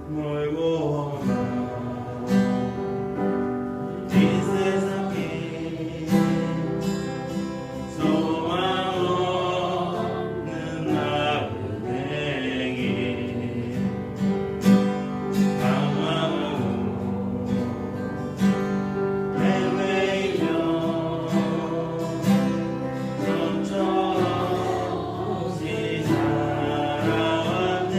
멀고 이 세상에 소망 없는 나에게 방황으로 헤매며 좀처럼 살아왔네.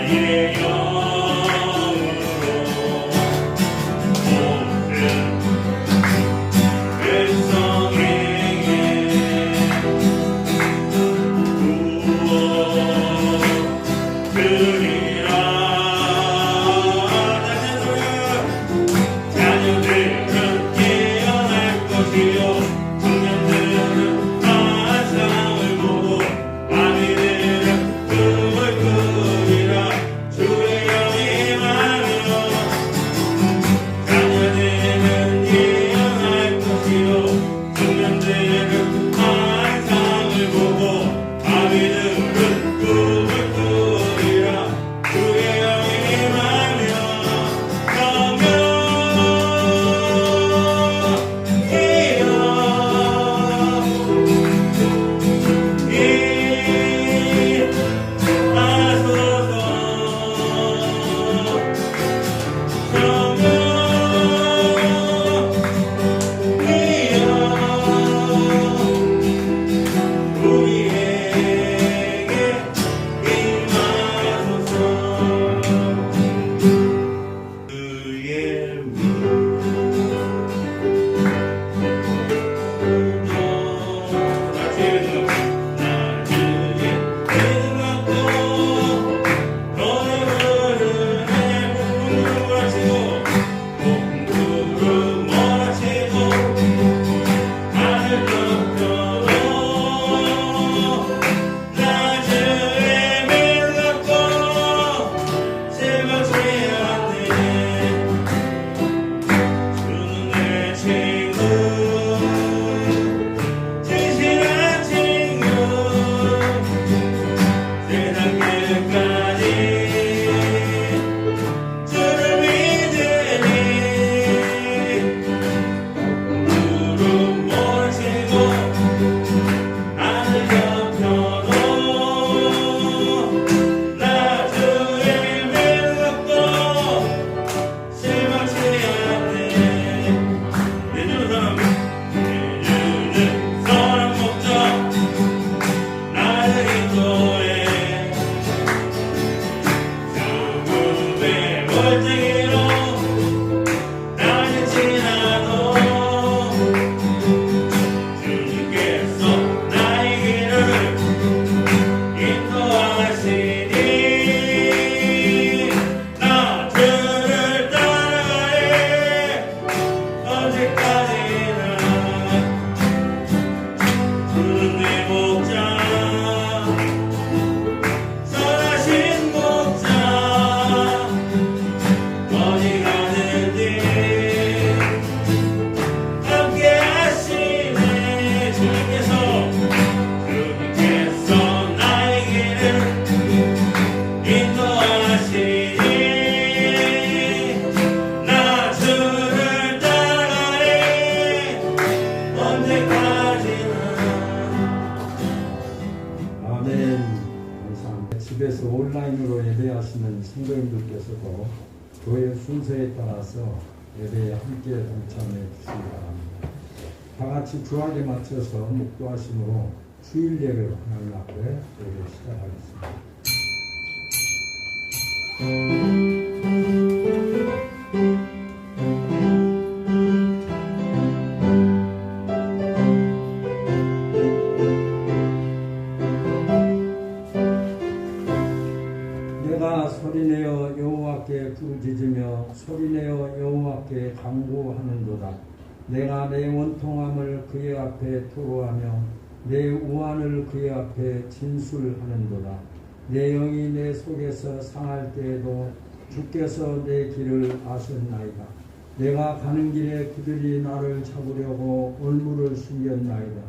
나의 영으로 모든 백성에게 구원드리라. 자녀들은 깨어날 것이요 청년들은 환상을 보고 아비들은 꿈을 꾸리라. 주의 영이 임하며 자녀들은 깨어날 것이요 청년들은 환상을 보고 아비들은 꿈을 꾸리라. 주의 영이 임하며 집에서 온라인으로 예배하시는 성도님들께서도 교회 순서에 따라서 예배에 함께 동참해 주시기 바랍니다. 다 같이 주안에 맞춰서 묵도하심으로 주일 예배로 하나님 앞에 예배 시작하겠습니다. 내가 소리내어 여호와께 부르짖으며 소리내어 여호와께 간구하는도다. 내가 내 원통함을 그의 앞에 토로하며 내 우환을 그의 앞에 진술하는도다. 내 영이 내 속에서 상할 때에도 주께서 내 길을 아셨나이다. 내가 가는 길에 그들이 나를 잡으려고 올무를 숨겼나이다.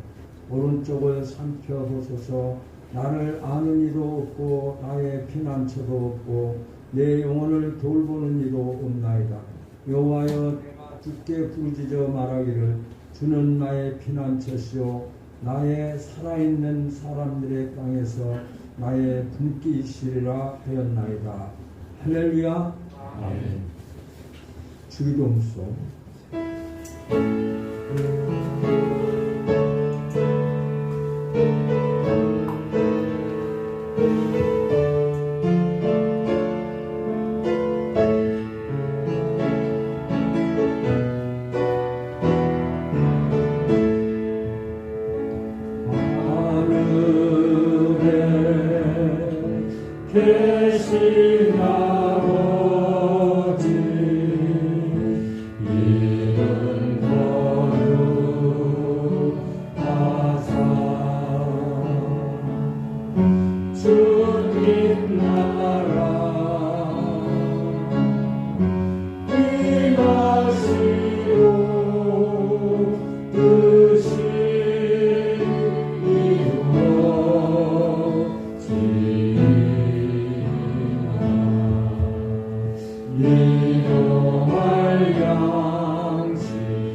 오른쪽을 살펴보소서. 나를 아는 이도 없고 나의 피난처도 없고 내 영혼을 돌보는 이도 없나이다. 여호와여, 내가 주께 부르짖어 말하기를 주는 나의 피난처시오 나의 살아있는 사람들의 땅에서 나의 분깃이시리라 하였나이다. 할렐루야. 아멘. 주기도문송. 일용할 양식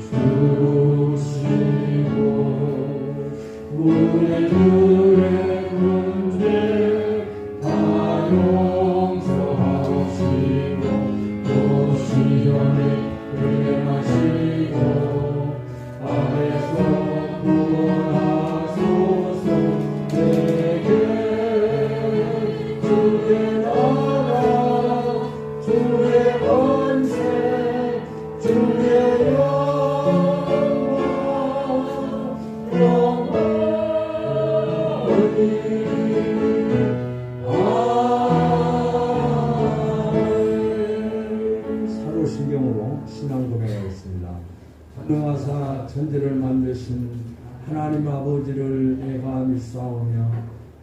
주시고 우리들의 문제 다 용서하시고 또 시련에 은혜하시고 악에서 구원하소서. 내게 주의 나라 주의 권세 주의 영광 영원히 아멘. 사도신경으로 신앙 고백하겠습니다. 전능하사 천지를 만드신 하나님 아버지를 내가 믿사오며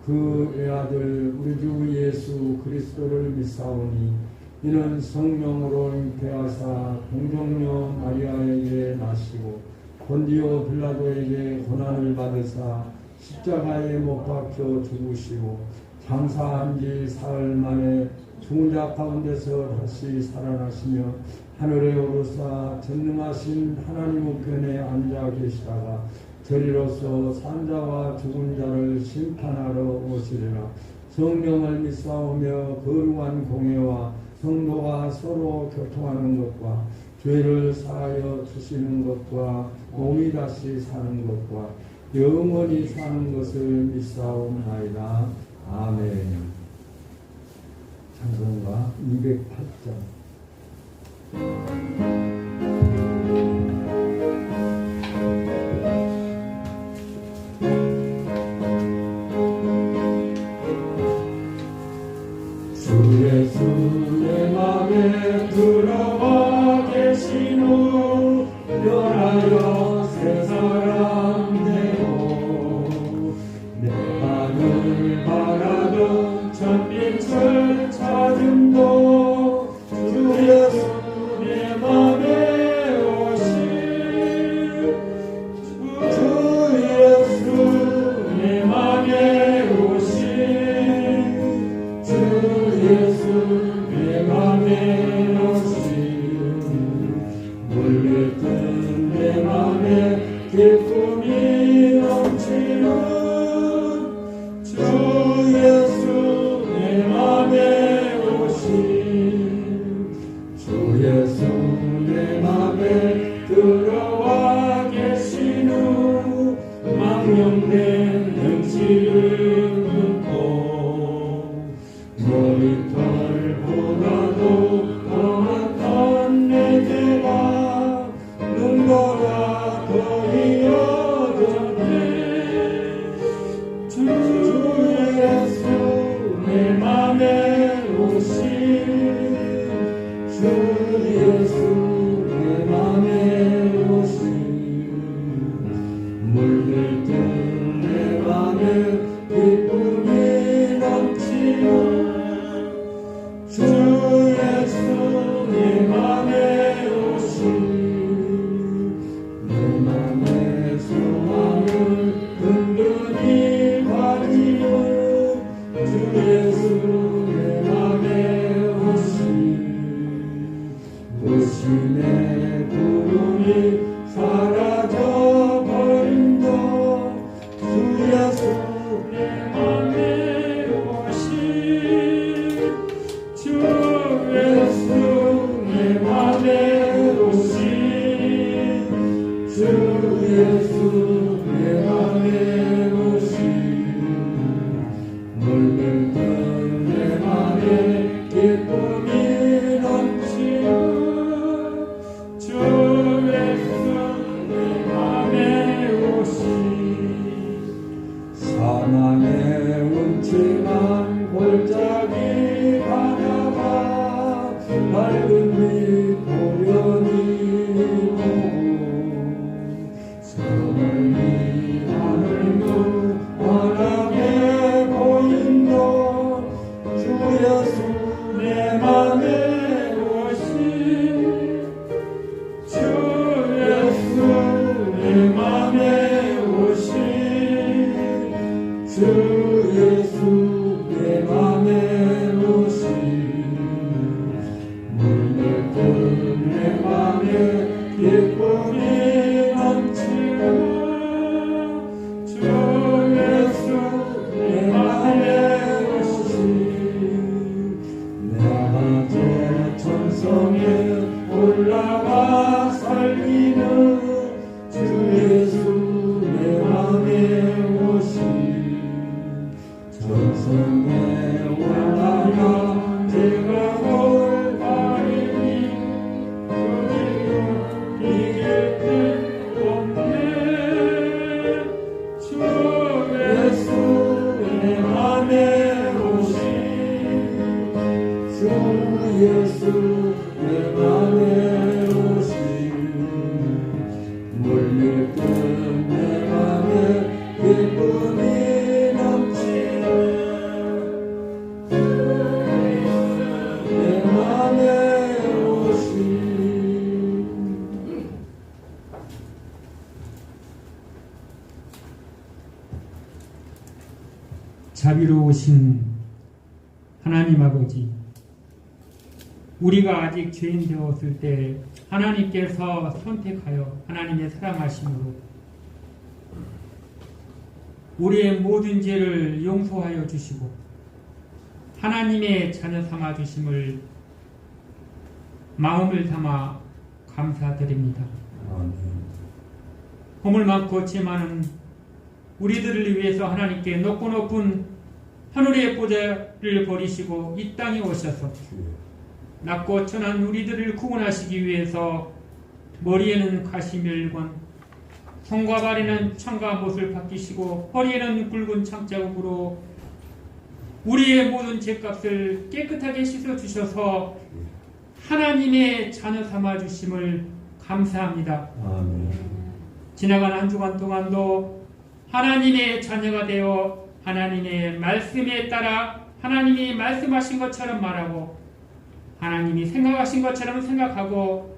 그 외아들 우리 주 예수 그리스도를 믿사오니 이는 성령으로 잉태하사 동정녀 마리아에게 나시고 본디오 빌라도에게 고난을 받으사 십자가에 못 박혀 죽으시고 장사한 지 사흘 만에 죽은 자 가운데서 다시 살아나시며 하늘에 오르사 전능하신 하나님 우편에 앉아 계시다가 저리로서 산자와 죽은 자를 심판하러 오시리라. 성령을 믿사오며 거룩한 공예와 성도가 서로 교통하는 것과 죄를 사하여 주시는 것과 몸이 다시 사는 것과 영원히 사는 것을 믿사옵나이다. 아멘. 찬송가 208장. 주 예수 내 맘에 들어와 계신 후 변하여 새 사람 되고 내가 늘 바라던 천빛을 찾음도 주 예수 내 맘에 오신 주 예수 내 맘에 오신 주 예수 내 맘에 오신 물들뜬 내 맘에 기쁨이 넘치는 주 예수 내 맘에 오신 주 예수 내 맘에 들어와 계신 후 망령된 능치를 끊고 머리털보다도 험한 내 죄가 눈보다 더 이어졌네. 주 예수 내 맘에 오신 주 예수 내 맘에 오신 물들뜬 내 맘에 기쁨이 넘치는 주 예수 내 맘에 오신 내 맘의 소망을 든든히 가지는 주 예수 내 맘에 오신 도심의 구름이 사라져버린다. 주 예수 내 맘에 오신 주 예수 내 맘에 오신 주 예수 내 맘에 오신 물들뜬 내 맘에 기쁨이 넘치는 주 예수 내 맘에 오신 사망의 음침한 골짜기 가다가 밝은 빛 보련히 보고 서멀리 하늘도 환하게 보인다. 주 예수 내 맘에 오신 주 예수 내 맘에 오신 주 예수 내 맘에 오신 올라가 살리는 주 예수 내 맘에 오시 전성에 올라가 제가 올바르니 그리고 이길 길 없네 주 예수 내 맘에 오시 주 예수 내 맘에 오시 몰릴 듯내 맘에 기쁨이 넘치네 내 맘에 오시 자비로우신 하나님 아버지, 우리가 아직 죄인 되었을 때 하나님께서 선택하여 하나님의 사랑하심으로 우리의 모든 죄를 용서하여 주시고 하나님의 자녀 삼아 주심을 마음을 담아 감사드립니다. 허물 많고 죄 많은 우리들을 위해서 하나님께 높고 높은 하늘의 보좌를 버리시고 이 땅에 오셔서 낮고 천한 우리들을 구원하시기 위해서 머리에는 가시멸관, 손과 발에는 창과 못을 박히시고 허리에는 굵은 창자국으로 우리의 모든 죄값을 깨끗하게 씻어주셔서 하나님의 자녀 삼아주심을 감사합니다. 아멘. 지나간 한 주간 동안도 하나님의 자녀가 되어 하나님의 말씀에 따라 하나님이 말씀하신 것처럼 말하고 하나님이 생각하신 것처럼 생각하고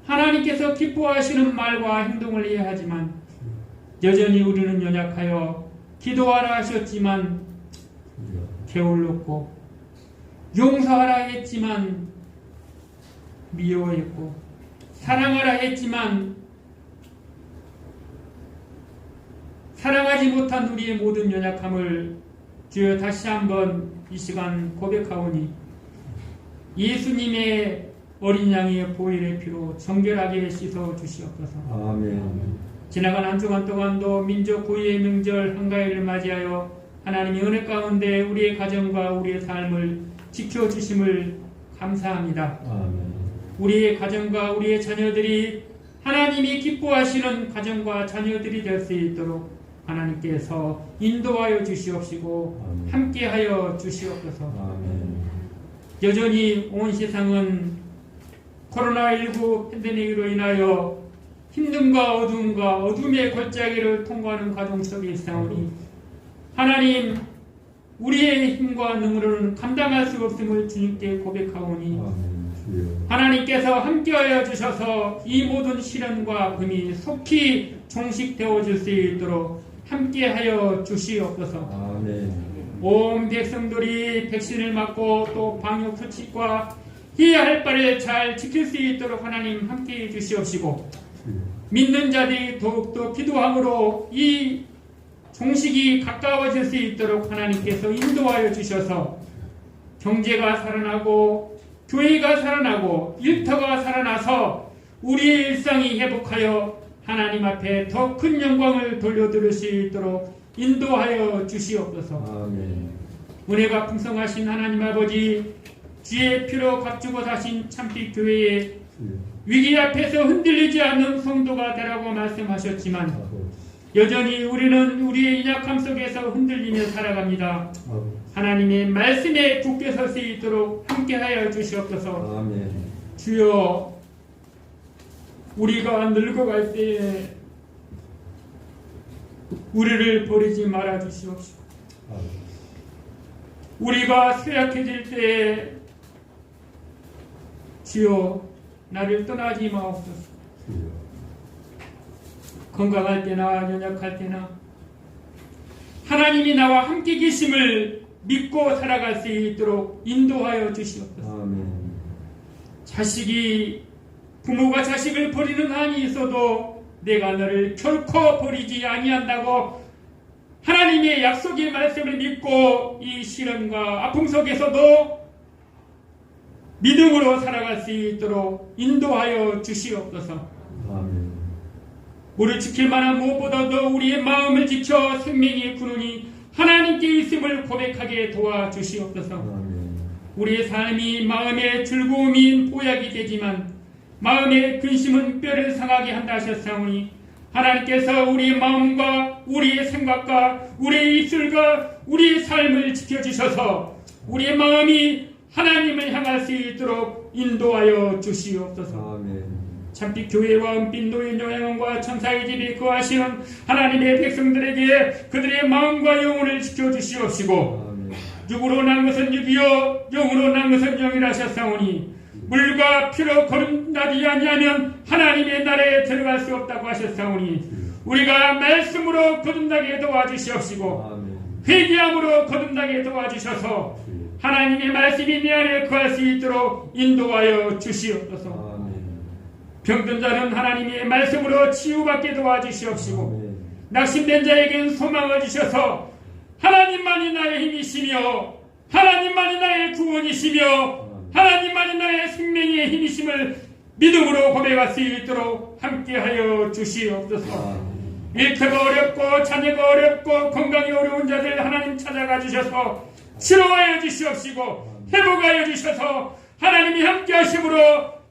하나님께서 기뻐하시는 말과 행동을 해야 하지만 여전히 우리는 연약하여 기도하라 하셨지만 게을렀고 용서하라 했지만 미워했고 사랑하라 했지만 사랑하지 못한 우리의 모든 연약함을 주여 다시 한번 이 시간 고백하오니 예수님의 어린 양의 보혈의 피로 정결하게 씻어 주시옵소서. 아멘. 지나간 한 주간 동안도 민족 구의의 명절 한가위를 맞이하여 하나님의 은혜 가운데 우리의 가정과 우리의 삶을 지켜주심을 감사합니다. 아멘. 우리의 가정과 우리의 자녀들이 하나님이 기뻐하시는 가정과 자녀들이 될 수 있도록 하나님께서 인도하여 주시옵시고 아멘. 함께하여 주시옵소서. 아멘. 여전히 온 세상은 코로나19 팬데믹으로 인하여 힘듦과 어두움과 어둠의 골짜기를 통과하는 과정 속에 있사오니 하나님 우리의 힘과 능으로는 감당할 수 없음을 주님께 고백하오니 하나님께서 함께하여 주셔서 이 모든 시련과 금이 속히 종식되어질 수 있도록 함께하여 주시옵소서. 아멘. 온 백성들이 백신을 맞고 또 방역 수칙과 해야 할 바를 잘 지킬 수 있도록 하나님 함께해 주시옵시고 믿는 자들이 더욱더 기도함으로 이 종식이 가까워질 수 있도록 하나님께서 인도하여 주셔서 경제가 살아나고 교회가 살아나고 일터가 살아나서 우리의 일상이 회복하여 하나님 앞에 더 큰 영광을 돌려드릴 수 있도록 인도하여 주시옵소서. 아멘. 은혜가 풍성하신 하나님 아버지, 주의 피로 값주고 사신 참빛 교회에 위기 앞에서 흔들리지 않는 성도가 되라고 말씀하셨지만 여전히 우리는 우리의 연약함 속에서 흔들리며 살아갑니다. 하나님의 말씀에 굳게 설 수 있도록 함께하여 주시옵소서. 아멘. 주여, 우리가 늙어갈 때에 우리를 버리지 말아 주시옵시고 우리가 쇠약해질 때에 주여 나를 떠나지 마옵소서. 건강할 때나 연약할 때나 하나님이 나와 함께 계심을 믿고 살아갈 수 있도록 인도하여 주시옵소서. 아멘. 자식이 부모가 자식을 버리는 한이 있어도 내가 너를 결코 버리지 아니한다고 하나님의 약속의 말씀을 믿고 이 시련과 아픔 속에서도 믿음으로 살아갈 수 있도록 인도하여 주시옵소서. 아멘. 우리 지킬 만한 무엇보다도 우리의 마음을 지켜 생명이 구르니 하나님께 있음을 고백하게 도와주시옵소서. 아멘. 우리의 삶이 마음의 즐거움인 보약이 되지만 마음의 근심은 뼈를 상하게 한다 하셨사오니 하나님께서 우리의 마음과 우리의 생각과 우리의 입술과 우리의 삶을 지켜주셔서 우리의 마음이 하나님을 향할 수 있도록 인도하여 주시옵소서. 아멘. 참빛 교회와 은빛 노인 영양원과 천사의 집에 거하시는 하나님의 백성들에게 그들의 마음과 영혼을 지켜주시옵시고 아멘. 육으로 난 것은 육이요 영으로 난 것은 영이라 하셨사오니 물과 피로 거듭나지 아니하면 하나님의 나라에 들어갈 수 없다고 하셨사오니 우리가 말씀으로 거듭나게 도와주시옵시고 아멘. 회개함으로 거듭나게 도와주셔서 하나님의 말씀이 내 안에 거할 수 있도록 인도하여 주시옵소서. 아멘. 병든 자는 하나님의 말씀으로 치유받게 도와주시옵시고 아멘. 낙심된 자에겐 소망을 주셔서 하나님만이 나의 힘이시며 하나님만이 나의 구원이시며 하나님만이 나의 생명의 힘이심을 믿음으로 고백할 수 있도록 함께하여 주시옵소서. 일터가 어렵고 자녀가 어렵고 건강이 어려운 자들 하나님 찾아가 주셔서 치료하여 주시옵시고 회복하여 주셔서 하나님이 함께하심으로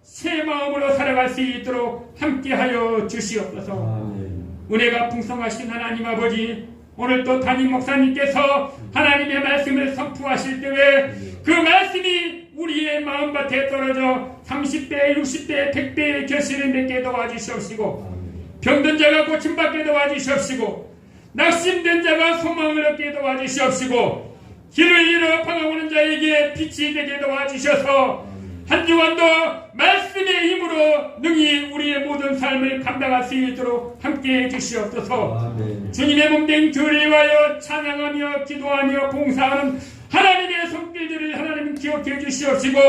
새 마음으로 살아갈 수 있도록 함께하여 주시옵소서. 아멘. 은혜가 풍성하신 하나님 아버지, 오늘 또 담임 목사님께서 하나님의 말씀을 선포하실 때에 그 말씀이 우리의 마음밭에 떨어져 30배, 60배, 100배의 결실을 맺게 도와주시옵시고 병든 자가 고침받게 도와주시옵시고 낙심된 자가 소망을 얻게 도와주시옵시고 길을 잃어 방황하는 자에게 빛이 되게 도와주셔서 한 주간도 말씀의 힘으로 능히 우리의 모든 삶을 감당할 수 있도록 함께해 주시옵소서. 아멘. 주님의 몸된 교회에 와여 찬양하며 기도하며 봉사하는 하나님의 손길들을 하나님 기억해 주시옵시고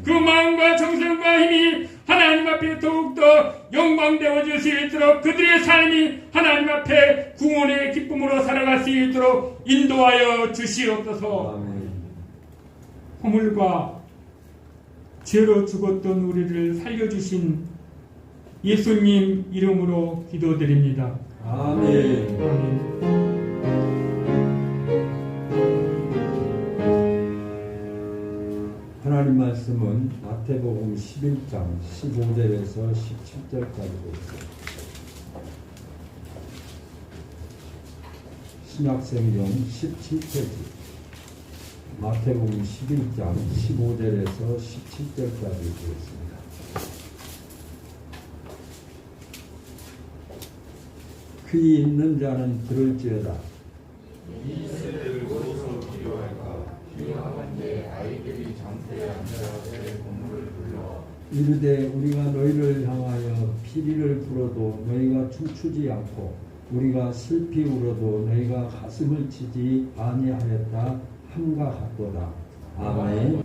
그 마음과 정성과 힘이 하나님 앞에 더욱더 영광되어질 수 있도록 그들의 삶이 하나님 앞에 구원의 기쁨으로 살아갈 수 있도록 인도하여 주시옵소서. 아멘. 허물과 죄로 죽었던 우리를 살려주신 예수님 이름으로 기도드립니다. 아멘. 아멘. 하나님 말씀은 마태복음 11장 15절에서 17절까지 있습니다. 신약성경 17페이지 마태복음 11장 15절에서 17절까지 있습니다. 귀 있는 자는 들을지어다. 이르되 우리가 너희를 향하여 피리를 불어도 너희가 춤추지 않고 우리가 슬피 울어도 너희가 가슴을 치지 아니하였다 함과 같도다. 아멘.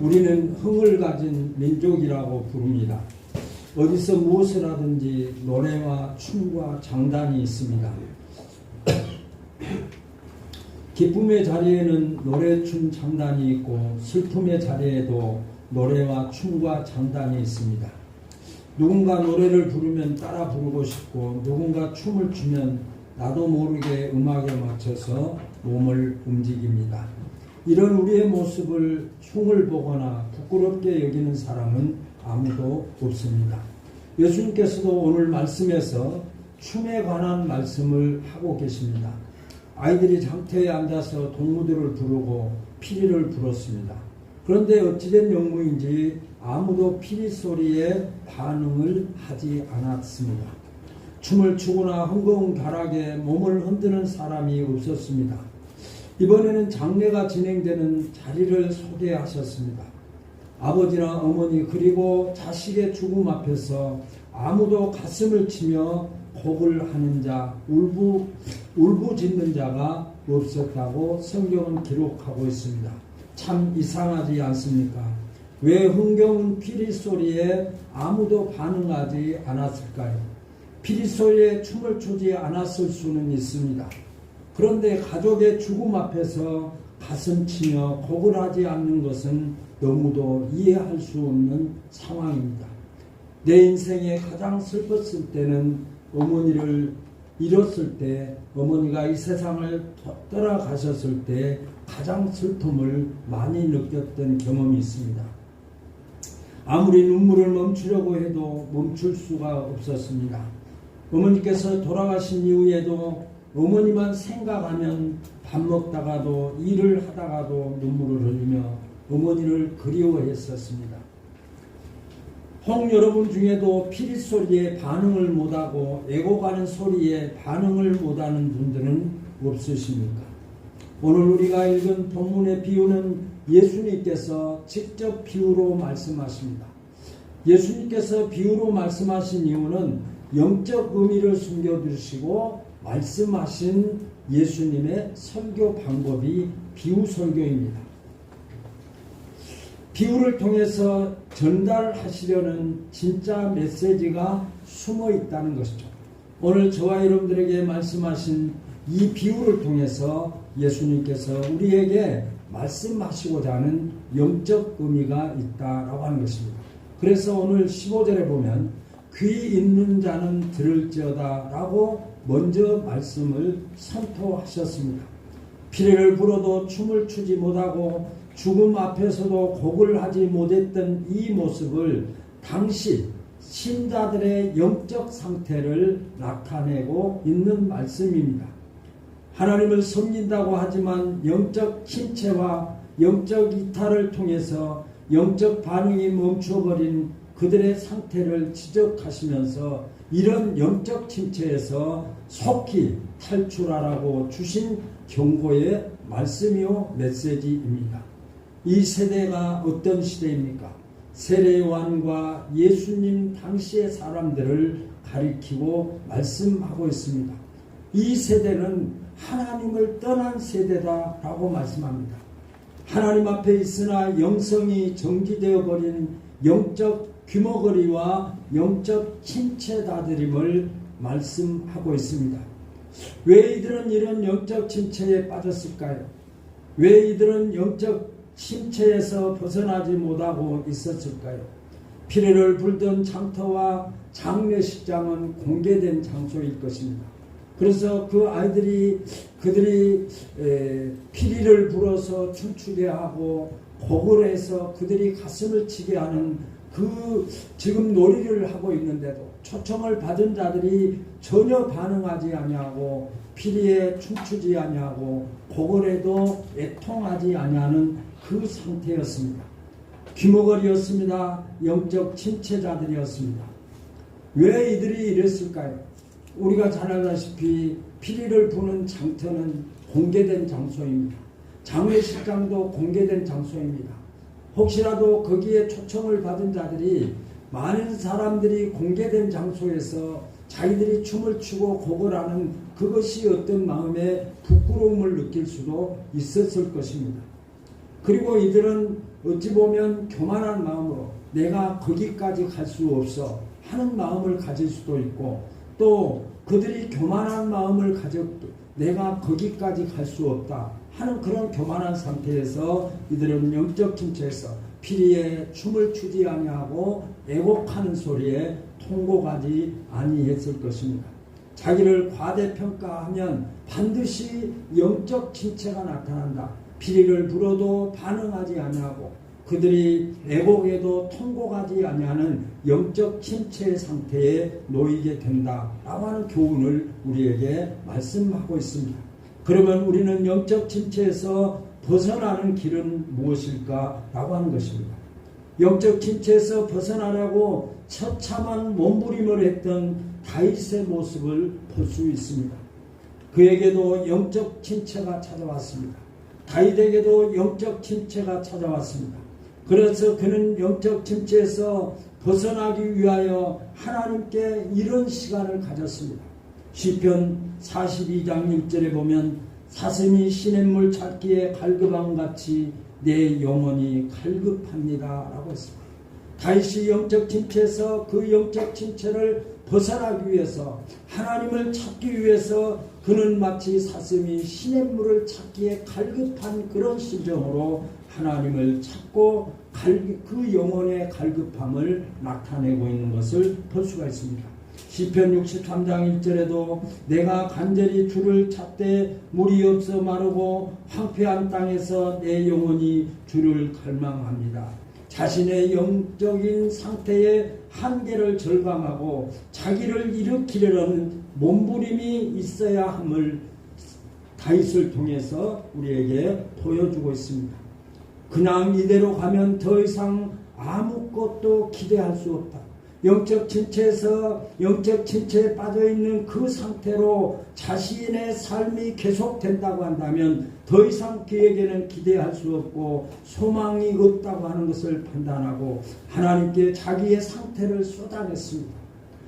우리는 흥을 가진 민족이라고 부릅니다. 어디서 무엇을 하든지 노래와 춤과 장단이 있습니다. 기쁨의 자리에는 노래, 춤, 장단이 있고 슬픔의 자리에도 노래와 춤과 장단이 있습니다. 누군가 노래를 부르면 따라 부르고 싶고 누군가 춤을 추면 나도 모르게 음악에 맞춰서 몸을 움직입니다. 이런 우리의 모습을 흉을 보거나 부끄럽게 여기는 사람은 아무도 없습니다. 예수님께서도 오늘 말씀에서 춤에 관한 말씀을 하고 계십니다. 아이들이 장터에 앉아서 동무들을 부르고 피리를 불었습니다. 그런데 어찌된 영무인지 아무도 피리 소리에 반응을 하지 않았습니다. 춤을 추거나 흥거운 가락에 몸을 흔드는 사람이 없었습니다. 이번에는 장례가 진행되는 자리를 소개하셨습니다. 아버지나 어머니 그리고 자식의 죽음 앞에서 아무도 가슴을 치며 곡을 하는 자, 울부짖는 자가 없었다고 성경은 기록하고 있습니다. 참 이상하지 않습니까? 왜 흥겨운 피리 소리에 아무도 반응하지 않았을까요? 피리 소리에 춤을 추지 않았을 수는 있습니다. 그런데 가족의 죽음 앞에서 가슴 치며 곡을 하지 않는 것은 너무도 이해할 수 없는 상황입니다. 내 인생에 가장 슬펐을 때는 어머니를 잃었을 때, 어머니가 이 세상을 떠나가셨을 때 가장 슬픔을 많이 느꼈던 경험이 있습니다. 아무리 눈물을 멈추려고 해도 멈출 수가 없었습니다. 어머니께서 돌아가신 이후에도 어머니만 생각하면 밥 먹다가도 일을 하다가도 눈물을 흘리며 어머니를 그리워했었습니다. 혹 여러분 중에도 피리 소리에 반응을 못하고 애고가는 소리에 반응을 못하는 분들은 없으십니까? 오늘 우리가 읽은 본문의 비유는 예수님께서 직접 비유로 말씀하십니다. 예수님께서 비유로 말씀하신 이유는 영적 의미를 숨겨두시고 말씀하신 예수님의 설교 방법이 비유 설교입니다. 비유를 통해서 전달하시려는 진짜 메시지가 숨어 있다는 것이죠. 오늘 저와 여러분들에게 말씀하신 이 비유를 통해서 예수님께서 우리에게 말씀하시고자 하는 영적 의미가 있다라고 하는 것입니다. 그래서 오늘 15절에 보면 귀 있는 자는 들을지어다 라고 먼저 말씀을 선포하셨습니다. 피리를 불어도 춤을 추지 못하고 죽음 앞에서도 곡을 하지 못했던 이 모습을 당시 신자들의 영적 상태를 나타내고 있는 말씀입니다. 하나님을 섬긴다고 하지만 영적 침체와 영적 이탈을 통해서 영적 반응이 멈춰버린 그들의 상태를 지적하시면서 이런 영적 침체에서 속히 탈출하라고 주신 경고의 말씀이요 메시지입니다. 이 세대가 어떤 시대입니까? 세례요한과 예수님 당시의 사람들을 가리키고 말씀하고 있습니다. 이 세대는 하나님을 떠난 세대다라고 말씀합니다. 하나님 앞에 있으나 영성이 정지되어 버린 영적 귀머거리와 영적 침체다들임을 말씀하고 있습니다. 왜 이들은 이런 영적 침체에 빠졌을까요? 왜 이들은 영적 침체에서 벗어나지 못하고 있었을까요? 피리를 불던 장터와 장례식장은 공개된 장소일 것입니다. 그래서 그 아이들이 그들이 피리를 불어서 춤추게 하고 곡을 해서 그들이 가슴을 치게 하는 그 지금 놀이를 하고 있는데도 초청을 받은 자들이 전혀 반응하지 아니하고 피리에 춤추지 아니하고 곡을 해도 애통하지 아니하는 그 상태였습니다. 귀머거리였습니다. 영적 침체자들이었습니다. 왜 이들이 이랬을까요? 우리가 잘 알다시피 피리를 부는 장터는 공개된 장소입니다. 장례식장도 공개된 장소입니다. 혹시라도 거기에 초청을 받은 자들이 많은 사람들이 공개된 장소에서 자기들이 춤을 추고 곡을 하는 그것이 어떤 마음에 부끄러움을 느낄 수도 있었을 것입니다. 그리고 이들은 어찌 보면 교만한 마음으로 내가 거기까지 갈 수 없어 하는 마음을 가질 수도 있고, 또 그들이 교만한 마음을 가졌기 내가 거기까지 갈 수 없다 하는 그런 교만한 상태에서 이들은 영적 침체에서 피리에 춤을 추지 아니하고 애곡하는 소리에 통곡하지 아니했을 것입니다. 자기를 과대평가하면 반드시 영적 침체가 나타난다. 피리를 불어도 반응하지 아니하고 그들이 애곡에도 통곡하지 아니하는 영적 침체 상태에 놓이게 된다라고 하는 교훈을 우리에게 말씀하고 있습니다. 그러면 우리는 영적 침체에서 벗어나는 길은 무엇일까라고 하는 것입니다. 영적 침체에서 벗어나려고 처참한 몸부림을 했던 다윗의 모습을 볼 수 있습니다. 그에게도 영적 침체가 찾아왔습니다. 다윗에게도 영적 침체가 찾아왔습니다. 그래서 그는 영적 침체에서 벗어나기 위하여 하나님께 이런 시간을 가졌습니다. 시편 42장 1절에 보면 사슴이 시냇물 찾기에 갈급함같이 내 영혼이 갈급합니다 라고 했습니다. 다윗이 영적 침체에서 그 영적 침체를 벗어나기 위해서 하나님을 찾기 위해서 그는 마치 사슴이 시냇물을 찾기에 갈급한 그런 심정으로 하나님을 찾고 그 영혼의 갈급함을 나타내고 있는 것을 볼 수가 있습니다. 시편 63장 1절에도 내가 간절히 주를 찾되 물이 없어 마르고 황폐한 땅에서 내 영혼이 주를 갈망합니다. 자신의 영적인 상태의 한계를 절감하고 자기를 일으키려는 몸부림이 있어야 함을 다윗을 통해서 우리에게 보여주고 있습니다. 그냥 이대로 가면 더 이상 아무것도 기대할 수 없다. 영적 침체에 빠져있는 그 상태로 자신의 삶이 계속된다고 한다면 더 이상 그에게는 기대할 수 없고 소망이 없다고 하는 것을 판단하고 하나님께 자기의 상태를 쏟아냈습니다.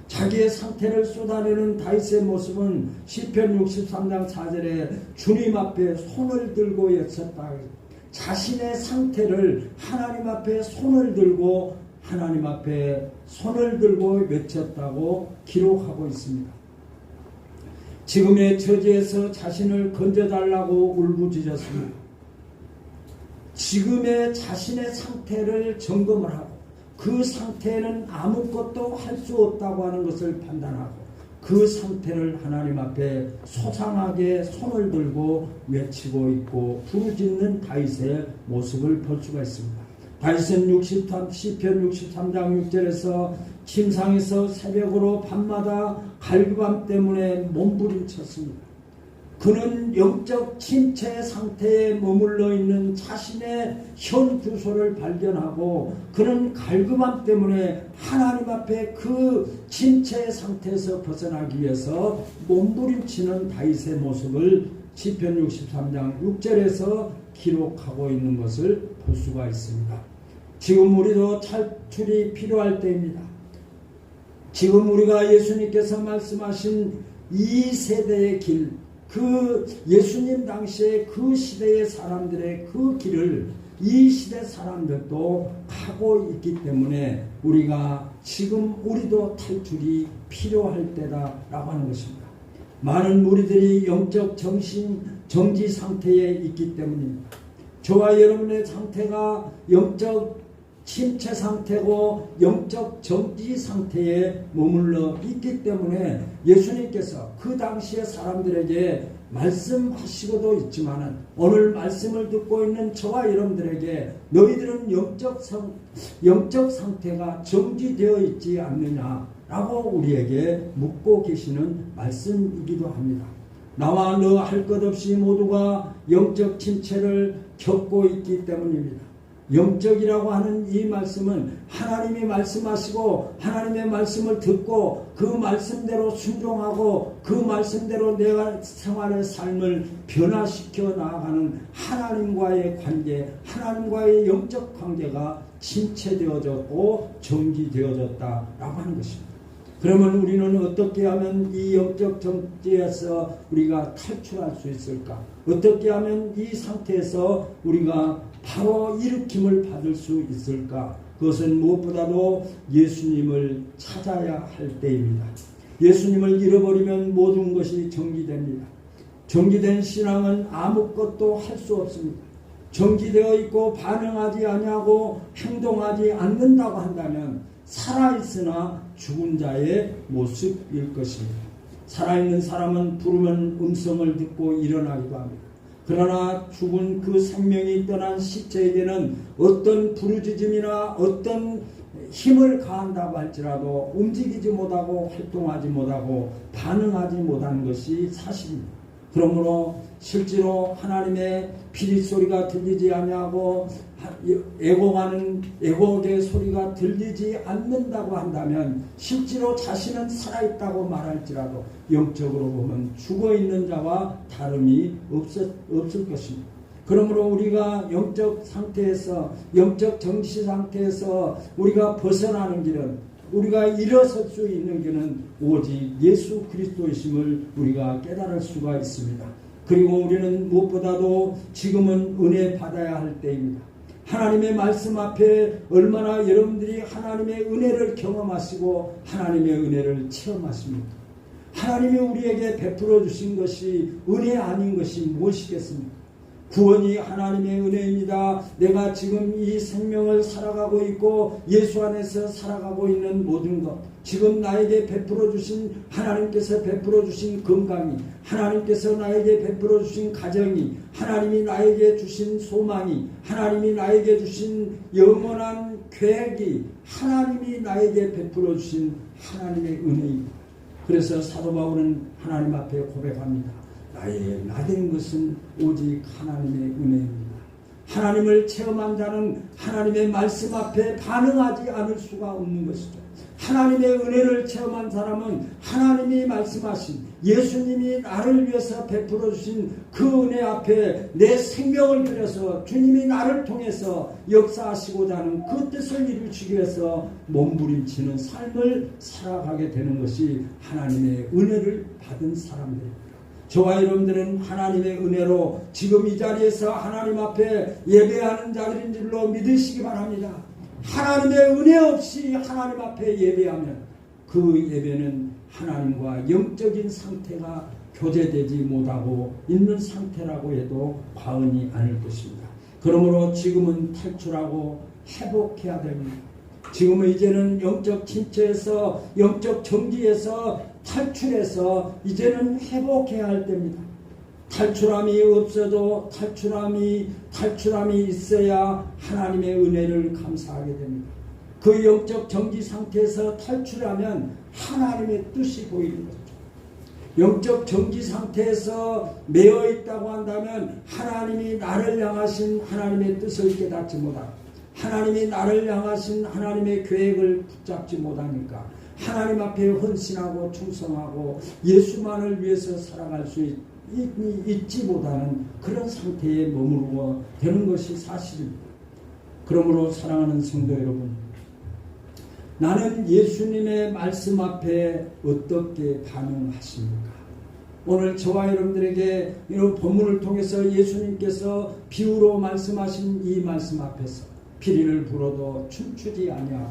자기의 상태를 쏟아내는 다윗의 모습은 시편 63장 4절에 주님 앞에 손을 들고 외쳤다. 자신의 상태를 하나님 앞에 손을 들고 하나님 앞에 손을 들고 외쳤다고 기록하고 있습니다. 지금의 처지에서 자신을 건져달라고 울부짖었습니다. 지금의 자신의 상태를 점검을 하고 그 상태에는 아무것도 할 수 없다고 하는 것을 판단하고 그 상태를 하나님 앞에 소상하게 손을 들고 외치고 있고 부르짖는 다윗의 모습을 볼 수가 있습니다. 다윗은 시편 63장 6절에서 침상에서 새벽으로 밤마다 갈급함 때문에 몸부림쳤습니다. 그는 영적 침체 상태에 머물러 있는 자신의 현 주소를 발견하고 그는 갈급함 때문에 하나님 앞에 그 침체 상태에서 벗어나기 위해서 몸부림치는 다윗의 모습을 시편 63장 6절에서 기록하고 있는 것을 볼 수가 있습니다. 지금 우리도 탈출이 필요할 때입니다. 지금 우리가 예수님께서 말씀하신 이 세대의 길, 그 예수님 당시에 그 시대의 사람들의 그 길을 이 시대 사람들도 가고 있기 때문에 우리가 지금 우리도 탈출이 필요할 때다라고 하는 것입니다. 많은 무리들이 영적 정지 상태에 있기 때문입니다. 저와 여러분의 상태가 영적 침체 상태고 영적 정지 상태에 머물러 있기 때문에 예수님께서 그 당시의 사람들에게 말씀하시고도 있지만은 오늘 말씀을 듣고 있는 저와 여러분들에게 너희들은 영적 상태가 정지되어 있지 않느냐라고 우리에게 묻고 계시는 말씀이기도 합니다. 나와 너 할 것 없이 모두가 영적 침체를 겪고 있기 때문입니다. 영적이라고 하는 이 말씀은 하나님이 말씀하시고 하나님의 말씀을 듣고 그 말씀대로 순종하고 그 말씀대로 내가 생활의 삶을 변화시켜 나아가는 하나님과의 관계, 하나님과의 영적 관계가 침체되어졌고 정지되어졌다라고 하는 것입니다. 그러면 우리는 어떻게 하면 이 영적 정지에서 우리가 탈출할 수 있을까? 어떻게 하면 이 상태에서 우리가 바로 일으킴을 받을 수 있을까? 그것은 무엇보다도 예수님을 찾아야 할 때입니다. 예수님을 잃어버리면 모든 것이 정지됩니다. 정지된 신앙은 아무것도 할 수 없습니다. 정지되어 있고 반응하지 아니하고 행동하지 않는다고 한다면 살아있으나 죽은 자의 모습일 것입니다. 살아있는 사람은 부르면 음성을 듣고 일어나기도 합니다. 그러나 죽은 그 생명이 떠난 시체에게는 어떤 부르짖음이나 어떤 힘을 가한다고 할지라도 움직이지 못하고 활동하지 못하고 반응하지 못하는 것이 사실입니다. 그러므로 실제로 하나님의 피리 소리가 들리지 아니하고 애곡의 소리가 들리지 않는다고 한다면 실제로 자신은 살아있다고 말할지라도 영적으로 보면 죽어있는 자와 다름이 없을 것입니다. 그러므로 우리가 영적 상태에서 영적 정시 상태에서 우리가 벗어나는 길은 우리가 일어설 수 있는 길은 오직 예수 그리스도이심을 우리가 깨달을 수가 있습니다. 그리고 우리는 무엇보다도 지금은 은혜 받아야 할 때입니다. 하나님의 말씀 앞에 얼마나 여러분들이 하나님의 은혜를 경험하시고 하나님의 은혜를 체험하십니까? 하나님이 우리에게 베풀어 주신 것이 은혜 아닌 것이 무엇이겠습니까? 구원이 하나님의 은혜입니다. 내가 지금 이 생명을 살아가고 있고 예수 안에서 살아가고 있는 모든 것, 지금 나에게 베풀어 주신 하나님께서 베풀어 주신 건강이, 하나님께서 나에게 베풀어 주신 가정이, 하나님이 나에게 주신 소망이, 하나님이 나에게 주신 영원한 계획이, 하나님이 나에게 베풀어 주신 하나님의 은혜입니다. 그래서 사도 바울은 하나님 앞에 고백합니다. 나된 것은 오직 하나님의 은혜입니다. 하나님을 체험한 자는 하나님의 말씀 앞에 반응하지 않을 수가 없는 것이죠. 하나님의 은혜를 체험한 사람은 하나님이 말씀하신 예수님이 나를 위해서 베풀어 주신 그 은혜 앞에 내 생명을 들여서 주님이 나를 통해서 역사하시고자 하는 그 뜻을 이루시기 위해서 몸부림치는 삶을 살아가게 되는 것이 하나님의 은혜를 받은 사람들입니다. 저와 여러분들은 하나님의 은혜로 지금 이 자리에서 하나님 앞에 예배하는 자들인 줄로 믿으시기 바랍니다. 하나님의 은혜 없이 하나님 앞에 예배하면 그 예배는 하나님과 영적인 상태가 교제되지 못하고 있는 상태라고 해도 과언이 아닐 것입니다. 그러므로 지금은 탈출하고 회복해야 됩니다. 지금은 이제는 영적 침체에서 영적 정지에서 탈출해서 이제는 회복해야 할 때입니다. 탈출함이 없어도 탈출함이 있어야 하나님의 은혜를 감사하게 됩니다. 그 영적 정지 상태에서 탈출하면 하나님의 뜻이 보이는 거죠. 영적 정지 상태에서 매어 있다고 한다면 하나님이 나를 향하신 하나님의 뜻을 깨닫지 못하고 하나님이 나를 향하신 하나님의 계획을 붙잡지 못하니까 하나님 앞에 헌신하고 충성하고 예수만을 위해서 살아갈 수 있지 못하는 그런 상태에 머무르고 되는 것이 사실입니다. 그러므로 사랑하는 성도 여러분, 나는 예수님의 말씀 앞에 어떻게 반응하십니까? 오늘 저와 여러분들에게 이런 본문을 통해서 예수님께서 비유로 말씀하신 이 말씀 앞에서 피리를 불어도 춤추지 아니하고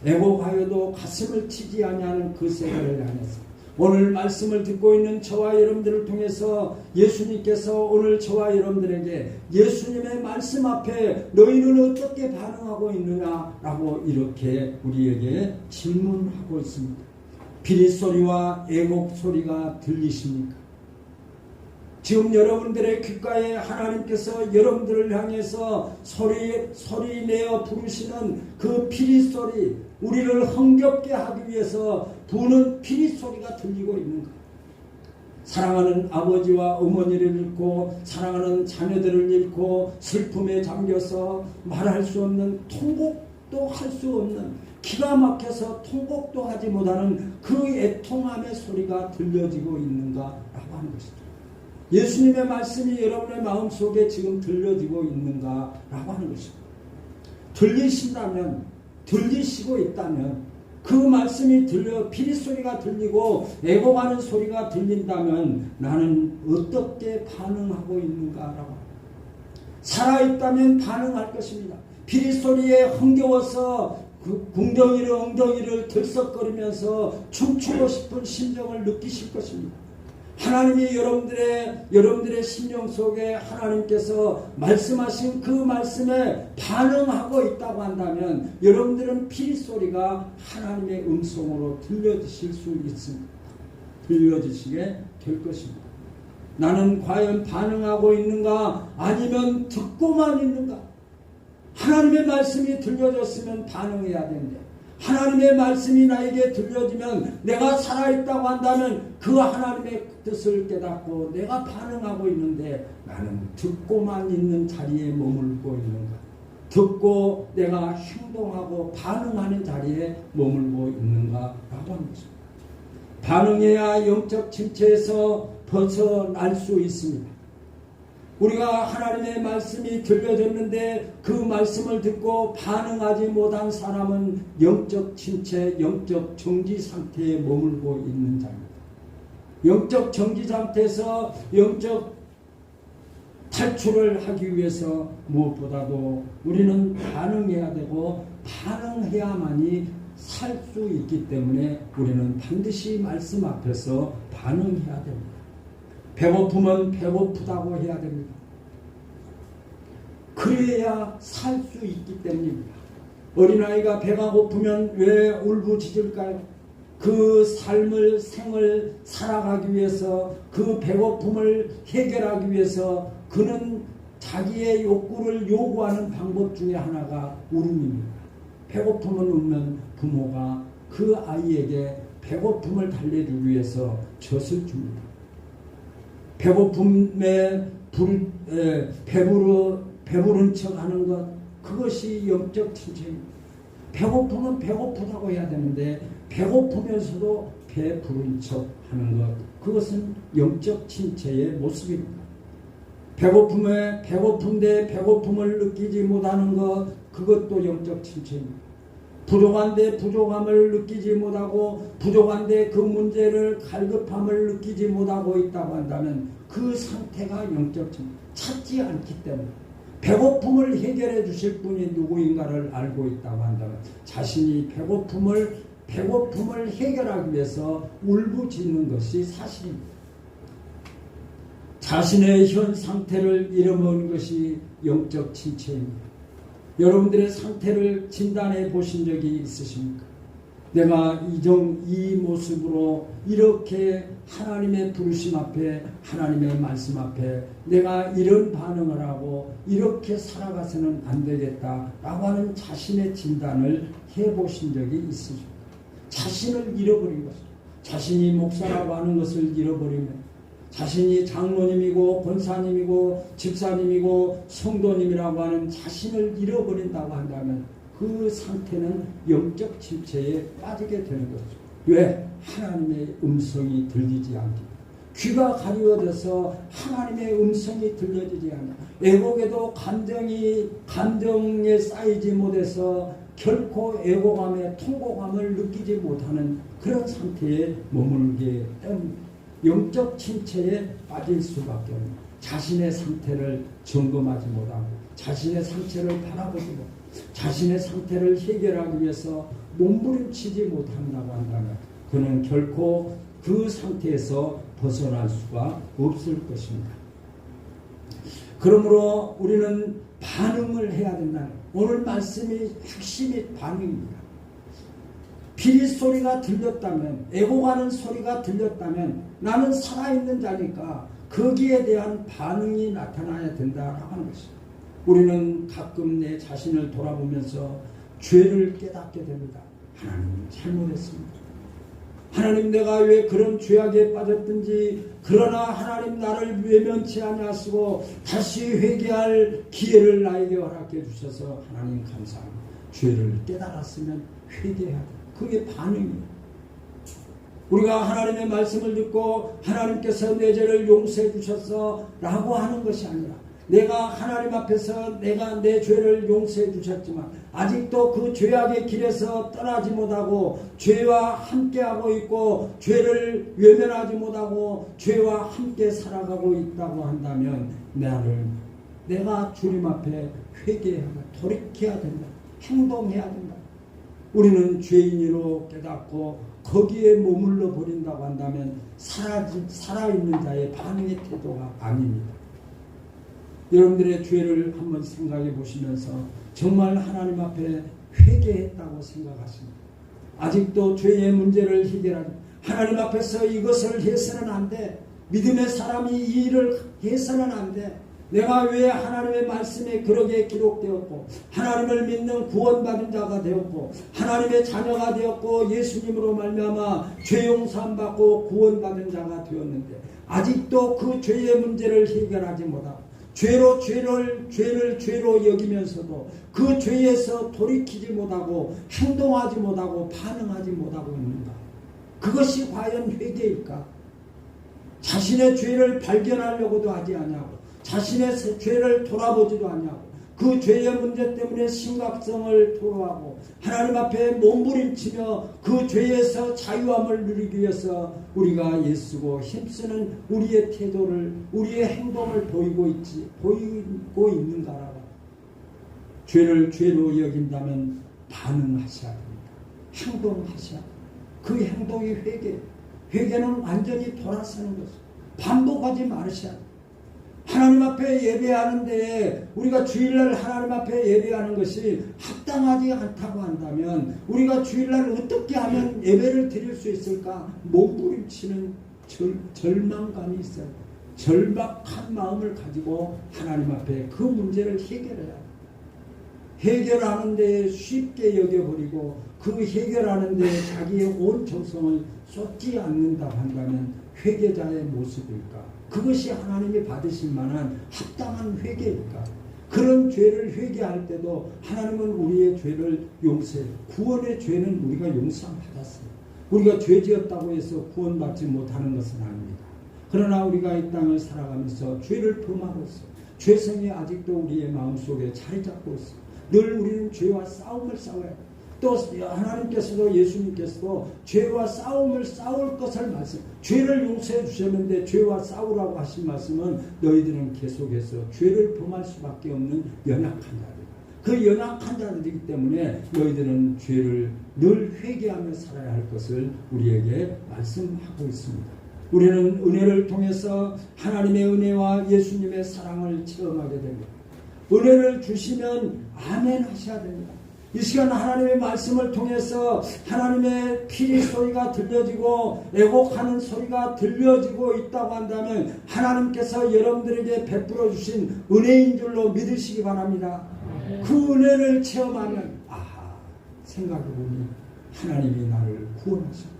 애곡하여도 가슴을 치지 아니하는 그 세대를 향해서 오늘 말씀을 듣고 있는 저와 여러분들을 통해서 예수님께서 오늘 저와 여러분들에게 예수님의 말씀 앞에 너희는 어떻게 반응하고 있느냐라고 이렇게 우리에게 질문하고 있습니다. 피리 소리와 애곡 소리가 들리십니까? 지금 여러분들의 귓가에 하나님께서 여러분들을 향해서 소리 내어 부르시는 그 피리 소리, 우리를 흥겹게 하기 위해서 부는 피리 소리가 들리고 있는가? 사랑하는 아버지와 어머니를 잃고 사랑하는 자녀들을 잃고 슬픔에 잠겨서 말할 수 없는 통곡도 할 수 없는 기가 막혀서 통곡도 하지 못하는 그 애통함의 소리가 들려지고 있는가라고 하는 것이죠. 예수님의 말씀이 여러분의 마음속에 지금 들려지고 있는가라고 하는 것입니다. 들리신다면, 들리시고 있다면 그 말씀이 들려 피리 소리가 들리고 애고가는 소리가 들린다면 나는 어떻게 반응하고 있는가라고. 살아있다면 반응할 것입니다. 피리 소리에 흥겨워서 그 엉덩이를 들썩거리면서 춤추고 싶은 심정을 느끼실 것입니다. 하나님이 여러분들의 심령 속에 하나님께서 말씀하신 그 말씀에 반응하고 있다고 한다면 여러분들은 피리 소리가 하나님의 음성으로 들려지실 수 있습니다. 들려지시게 될 것입니다. 나는 과연 반응하고 있는가 아니면 듣고만 있는가? 하나님의 말씀이 들려졌으면 반응해야 되는데 하나님의 말씀이 나에게 들려지면 내가 살아있다고 한다면 그 하나님의 뜻을 깨닫고 내가 반응하고 있는데 나는 듣고만 있는 자리에 머물고 있는가? 듣고 내가 행동하고 반응하는 자리에 머물고 있는가? 라고 하는 것입니다. 반응해야 영적 침체에서 벗어날 수 있습니다. 우리가 하나님의 말씀이 들려졌는데 그 말씀을 듣고 반응하지 못한 사람은 영적 침체, 영적 정지 상태에 머물고 있는 자입니다. 영적 정지 상태에서 영적 탈출을 하기 위해서 무엇보다도 우리는 반응해야 되고 반응해야만이 살 수 있기 때문에 우리는 반드시 말씀 앞에서 반응해야 됩니다. 배고픔은 배고프다고 해야 됩니다. 그래야 살 수 있기 때문입니다. 어린아이가 배가 고프면 왜 울부짖을까요? 그 생을 살아가기 위해서 그 배고픔을 해결하기 위해서 그는 자기의 욕구를 요구하는 방법 중에 하나가 울음입니다. 배고픔을 울면 부모가 그 아이에게 배고픔을 달래주기 위해서 젖을 줍니다. 배고픔에 배부른 척 하는 것, 그것이 영적 침체입니다. 배고픔은 배고프다고 해야 되는데 배고프면서도 배부른 척 하는 것, 그것은 영적 침체의 모습입니다. 배고픈데 배고픔을 느끼지 못하는 것, 그것도 영적 침체입니다. 부족한데 부족함을 느끼지 못하고 부족한데 그 문제를 갈급함을 느끼지 못하고 있다고 한다면 그 상태가 영적 침체, 찾지 않기 때문에 배고픔을 해결해 주실 분이 누구인가를 알고 있다고 한다면 자신이 배고픔을 해결하기 위해서 울부짖는 것이 사실입니다. 자신의 현 상태를 잃어버린 것이 영적 침체입니다. 여러분들의 상태를 진단해 보신 적이 있으십니까? 내가 이 모습으로 이렇게 하나님의 부르심 앞에 하나님의 말씀 앞에 내가 이런 반응을 하고 이렇게 살아가서는 안 되겠다라고 하는 자신의 진단을 해보신 적이 있으십니까? 자신을 잃어버린 것입니다. 자신이 목사라고 하는 것을 잃어버리면 자신이 장로님이고 권사님이고 집사님이고 성도님이라고 하는 자신을 잃어버린다고 한다면 그 상태는 영적 침체에 빠지게 되는 거죠. 왜? 하나님의 음성이 들리지 않기. 귀가 가려져서 하나님의 음성이 들려지지 않아. 애곡에도 감정에 쌓이지 못해서 결코 애고감에 통곡감을 느끼지 못하는 그런 상태에 머물게 됩니다. 영적 침체에 빠질 수밖에 없는 자신의 상태를 점검하지 못하고 자신의 상태를 바라보지 못하고 자신의 상태를 해결하기 위해서 몸부림치지 못한다고 한다면 그는 결코 그 상태에서 벗어날 수가 없을 것입니다. 그러므로 우리는 반응을 해야 된다는 오늘 말씀이 핵심이 반응입니다. 피리 소리가 들렸다면 애고가는 소리가 들렸다면 나는 살아있는 자니까 거기에 대한 반응이 나타나야 된다라고 하는 것입니다. 우리는 가끔 내 자신을 돌아보면서 죄를 깨닫게 됩니다. 하나님 잘못했습니다. 하나님 내가 왜 그런 죄악에 빠졌든지 그러나 하나님 나를 외면치 아니하시고 다시 회개할 기회를 나에게 허락해 주셔서 하나님 감사합니다. 죄를 깨달았으면 회개해야 됩니다. 그게 반응이에요. 우리가 하나님의 말씀을 듣고 하나님께서 내 죄를 용서해 주셨어 라고 하는 것이 아니라 내가 하나님 앞에서 내가 내 죄를 용서해 주셨지만 아직도 그 죄악의 길에서 떠나지 못하고 죄와 함께하고 있고 죄를 외면하지 못하고 죄와 함께 살아가고 있다고 한다면 내가 주님 앞에 회개해야 돌이켜야 된다. 행동해야 된다. 우리는 죄인으로 깨닫고 거기에 머물러 버린다고 한다면 살아있는 자의 반응의 태도가 아닙니다. 여러분들의 죄를 한번 생각해 보시면서 정말 하나님 앞에 회개했다고 생각하십니다. 아직도 죄의 문제를 해결하지 하나님 앞에서 이것을 해서는 안 돼. 믿음의 사람이 이 일을 해서는 안 돼. 내가 왜 하나님의 말씀에 그러게 기록되었고 하나님을 믿는 구원받은 자가 되었고 하나님의 자녀가 되었고 예수님으로 말미암아 죄 용서함 받고 구원받은 자가 되었는데 아직도 그 죄의 문제를 해결하지 못하고 죄를 죄로 여기면서도 그 죄에서 돌이키지 못하고 행동하지 못하고 반응하지 못하고 있는가? 그것이 과연 회개일까? 자신의 죄를 발견하려고도 하지 않냐고 자신의 죄를 돌아보지도 않냐고 그 죄의 문제 때문에 심각성을 토로하고 하나님 앞에 몸부림치며 그 죄에서 자유함을 누리기 위해서 우리가 애쓰고 힘쓰는 우리의 태도를 우리의 행동을 보이고 있는가라고 죄를 죄로 여긴다면 반응하셔야 됩니다. 행동하셔야 됩니다. 그 행동이 회개는 완전히 돌아서는 것입니다. 반복하지 말으셔야 됩니다. 하나님 앞에 예배하는데 우리가 주일날 하나님 앞에 예배하는 것이 합당하지 않다고 한다면 우리가 주일날 어떻게 하면 예배를 드릴 수 있을까? 몸부림치는 절망감이 있어요. 절박한 마음을 가지고 하나님 앞에 그 문제를 해결해야 해요. 해결하는 데 쉽게 여겨버리고 그 해결하는 데 자기의 온 정성을 쏟지 않는다고 한다면 회개자의 모습일까? 그것이 하나님이 받으실 만한 합당한 회개일까? 그런 죄를 회개할 때도 하나님은 우리의 죄를 용서해요. 구원의 죄는 우리가 용서받았어요. 우리가 죄지었다고 해서 구원받지 못하는 것은 아닙니다. 그러나 우리가 이 땅을 살아가면서 죄를 범하고 있어요. 죄성이 아직도 우리의 마음속에 자리 잡고 있어요. 늘 우리는 죄와 싸움을 싸워야 해요. 또 하나님께서도 예수님께서도 죄와 싸울 것을 말씀 죄를 용서해 주셨는데 죄와 싸우라고 하신 말씀은 너희들은 계속해서 죄를 범할 수밖에 없는 연약한 자들 그 연약한 자들이기 때문에 너희들은 죄를 늘 회개하며 살아야 할 것을 우리에게 말씀하고 있습니다. 우리는 은혜를 통해서 하나님의 은혜와 예수님의 사랑을 체험하게 됩니다. 은혜를 주시면 아멘 하셔야 됩니다. 이 시간 하나님의 말씀을 통해서 하나님의 피리 소리가 들려지고 애곡하는 소리가 들려지고 있다고 한다면 하나님께서 여러분들에게 베풀어 주신 은혜인 줄로 믿으시기 바랍니다. 그 은혜를 체험하면 생각해보니 하나님이 나를 구원하셨고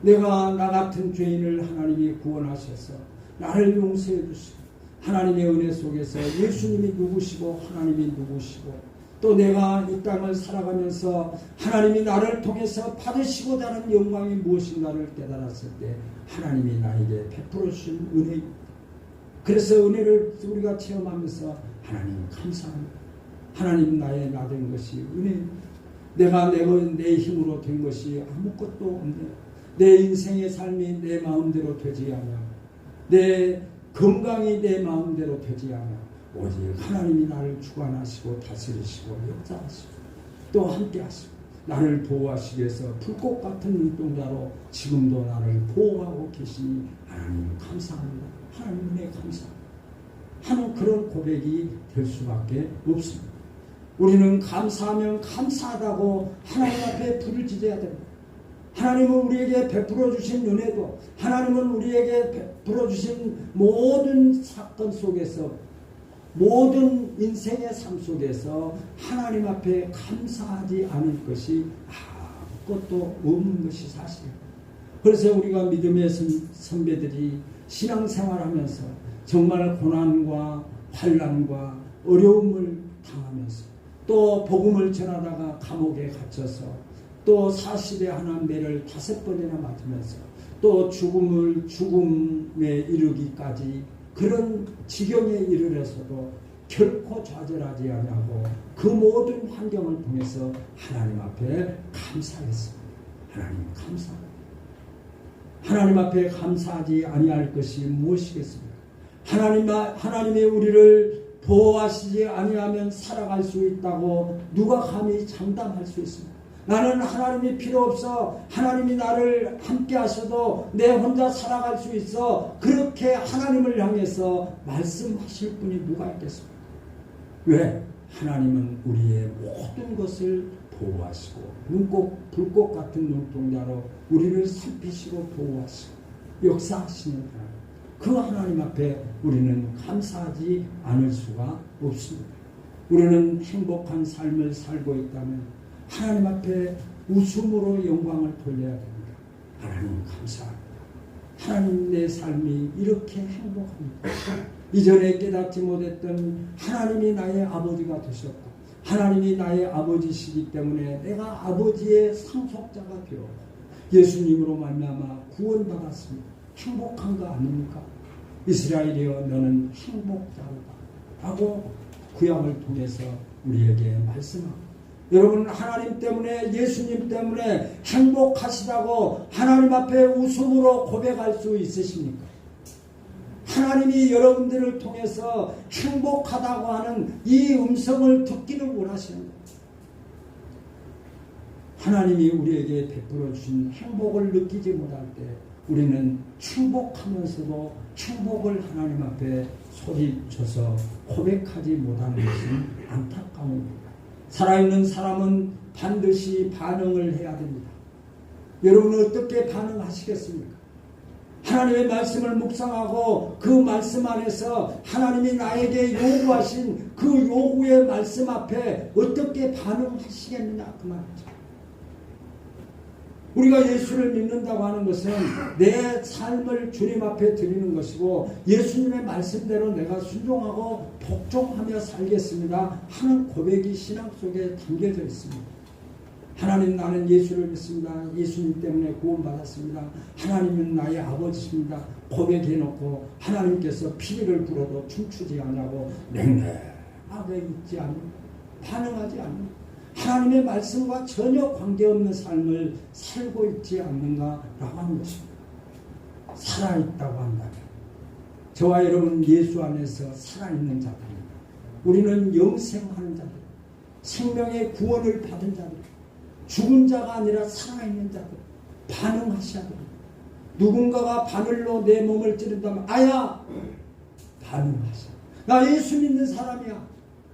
내가 나 같은 죄인을 하나님이 구원하셔서 나를 용서해 주시고 하나님의 은혜 속에서 예수님이 누구시고 하나님이 누구시고 또 내가 이 땅을 살아가면서 하나님이 나를 통해서 받으시고자 하는 영광이 무엇인가를 깨달았을 때 하나님이 나에게 베풀어 주신 은혜입니다. 그래서 은혜를 우리가 체험하면서 하나님 감사합니다. 하나님 나의 나 된 것이 은혜입니다. 내가 내 힘으로 된 것이 아무것도 없네. 내 인생의 삶이 내 마음대로 되지 않아. 내 건강이 내 마음대로 되지 않아. 오직 하나님이 나를 주관하시고 다스리시고 역사하시고 또 함께하시고 나를 보호하시기 위해서 불꽃 같은 눈동자로 지금도 나를 보호하고 계시니 하나님 감사합니다. 하나님 은혜 감사합니다. 하는 그런 고백이 될 수밖에 없습니다. 우리는 감사하면 감사하다고 하나님 앞에 부르짖어야 됩니다. 하나님은 우리에게 베풀어 주신 은혜도 하나님은 우리에게 베풀어 주신 모든 사건 속에서 모든 인생의 삶 속에서 하나님 앞에 감사하지 않을 것이 아무것도 없는 것이 사실입니다. 그래서 우리가 믿음의 선배들이 신앙생활하면서 정말 고난과 환난과 어려움을 당하면서 또 복음을 전하다가 감옥에 갇혀서 또 40에 하나 매를 5번이나 맞으면서 또 죽음에 이르기까지 그런 지경에 이르러서도 결코 좌절하지 아니하고 그 모든 환경을 통해서 하나님 앞에 감사했습니다. 하나님 감사합니다. 하나님 앞에 감사하지 아니할 것이 무엇이겠습니까? 하나님이 우리를 보호하시지 아니하면 살아갈 수 있다고 누가 감히 장담할 수 있습니까? 나는 하나님이 필요 없어. 하나님이 나를 함께 하셔도 내 혼자 살아갈 수 있어. 그렇게 하나님을 향해서 말씀하실 분이 누가 있겠습니까? 왜? 하나님은 우리의 모든 것을 보호하시고 불꽃 같은 눈동자로 우리를 살피시고 보호하시고 역사하시는 하나님. 그 하나님 앞에 우리는 감사하지 않을 수가 없습니다. 우리는 행복한 삶을 살고 있다면 하나님 앞에 웃음으로 영광을 돌려야 됩니다. 하나님 감사합니다. 하나님 내 삶이 이렇게 행복합니다. 이전에 깨닫지 못했던 하나님이 나의 아버지가 되셨고 하나님이 나의 아버지시기 때문에 내가 아버지의 상속자가 되어 예수님으로 말미암아 구원받았습니다. 행복한 거 아닙니까? 이스라엘이여 너는 행복자로다 하고 구약을 통해서 우리에게 말씀합니다. 여러분 하나님 때문에 예수님 때문에 행복하시다고 하나님 앞에 웃음으로 고백할 수 있으십니까? 하나님이 여러분들을 통해서 행복하다고 하는 이 음성을 듣기를 원하시는 거예요. 하나님이 우리에게 베풀어 주신 행복을 느끼지 못할 때 우리는 행복하면서도 행복을 하나님 앞에 소리쳐서 고백하지 못하는 것은 안타까움입니다. 살아있는 사람은 반드시 반응을 해야 됩니다. 여러분은 어떻게 반응하시겠습니까? 하나님의 말씀을 묵상하고 그 말씀 안에서 하나님이 나에게 요구하신 그 요구의 말씀 앞에 어떻게 반응하시겠느냐 그 말이죠. 우리가 예수를 믿는다고 하는 것은 내 삶을 주님 앞에 드리는 것이고 예수님의 말씀대로 내가 순종하고 복종하며 살겠습니다 하는 고백이 신앙 속에 담겨져 있습니다. 하나님 나는 예수를 믿습니다. 예수님 때문에 구원받았습니다. 하나님은 나의 아버지십니다. 고백해놓고 하나님께서 피리를 불어도 춤추지 않냐고 냉랭하게 있지 않는 반응하지 않는 하나님의 말씀과 전혀 관계없는 삶을 살고 있지 않는가라고 하는 것입니다. 살아있다고 한다면 저와 여러분 예수 안에서 살아있는 자들입니다. 우리는 영생하는 자들, 생명의 구원을 받은 자들, 죽은 자가 아니라 살아있는 자들, 반응하셔야 됩니다. 누군가가 바늘로 내 몸을 찌른다면 아야! 반응하셔. 나 예수 믿는 사람이야.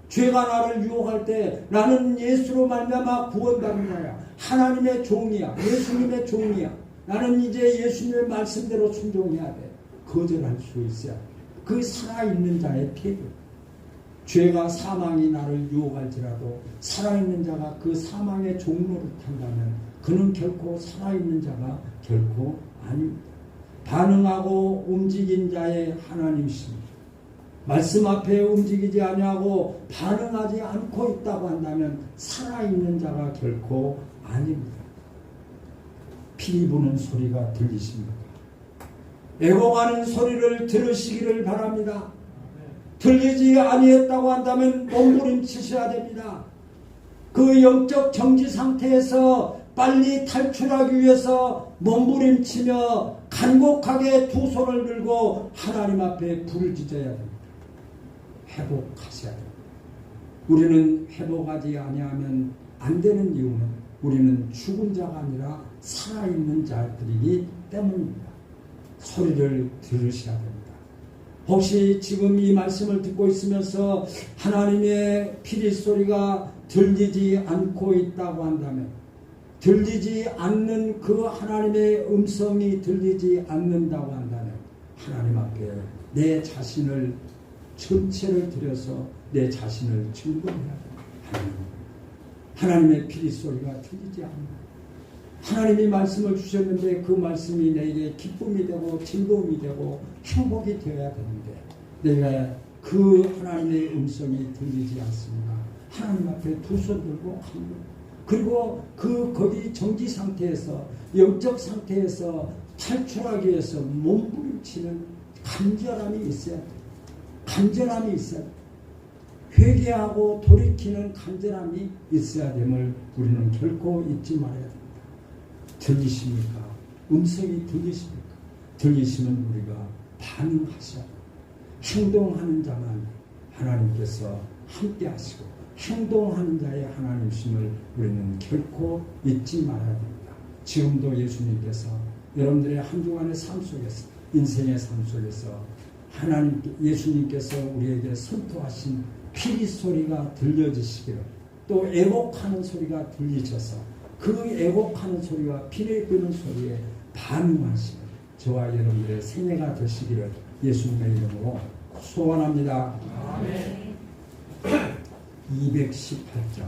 죄가 나를 유혹할 때 나는 예수로 말미암아 구원받는 자야. 하나님의 종이야. 예수님의 종이야. 나는 이제 예수님의 말씀대로 순종해야 돼. 거절할 수 있어야 돼. 그 살아있는 자의 태도. 죄가 사망이 나를 유혹할지라도 살아있는 자가 그 사망의 종로를 탄다면 그는 결코 살아있는 자가 결코 아닙니다. 반응하고 움직인 자의 하나님이십니다. 말씀 앞에 움직이지 아니하고 반응하지 않고 있다고 한다면 살아있는 자가 결코 아닙니다. 피 부는 소리가 들리십니까? 애곡하는 소리를 들으시기를 바랍니다. 들리지 아니했다고 한다면 몸부림치셔야 됩니다. 그 영적 정지 상태에서 빨리 탈출하기 위해서 몸부림치며 간곡하게 두 손을 들고 하나님 앞에 부르짖어야 됩니다. 회복하셔야 됩니다. 우리는 회복하지 아니하면 안 되는 이유는 우리는 죽은 자가 아니라 살아있는 자들이기 때문입니다. 소리를 들으셔야 됩니다. 혹시 지금 이 말씀을 듣고 있으면서 하나님의 피리 소리가 들리지 않고 있다고 한다면 들리지 않는 그 하나님의 음성이 들리지 않는다고 한다면 하나님 앞에 내 자신을 전체를 들여서 내 자신을 증거해야 됩니다. 하나님의 피리 소리가 들리지 않는다. 하나님이 말씀을 주셨는데 그 말씀이 내게 기쁨이 되고 즐거움이 되고 행복이 되어야 되는데 내가 그 하나님의 음성이 들리지 않습니다. 하나님 앞에 두 손 들고 그리고 거기 정지 상태에서 영적 상태에서 탈출하기 위해서 몸부림치는 간절함이 있어야 돼. 간절함이 있어야 돼. 회개하고 돌이키는 간절함이 있어야 됨을 우리는 결코 잊지 말아야 됩니다. 들리십니까? 음성이 들리십니까? 들리시면 우리가 반응하셔야 돼요. 행동하는 자만 하나님께서 함께 하시고 행동하는 자의 하나님심을 우리는 결코 잊지 말아야 됩니다. 지금도 예수님께서 여러분들의 한 주간의 삶 속에서 인생의 삶 속에서 하나님께 예수님께서 우리에게 선포하신 피리 소리가 들려지시기를 또 애곡하는 소리가 들리셔서 그 애곡하는 소리와 피리 끄는 소리에 반응하시는 저와 여러분들의 생애가 되시기를 예수님의 이름으로 소원합니다. 아멘. 218장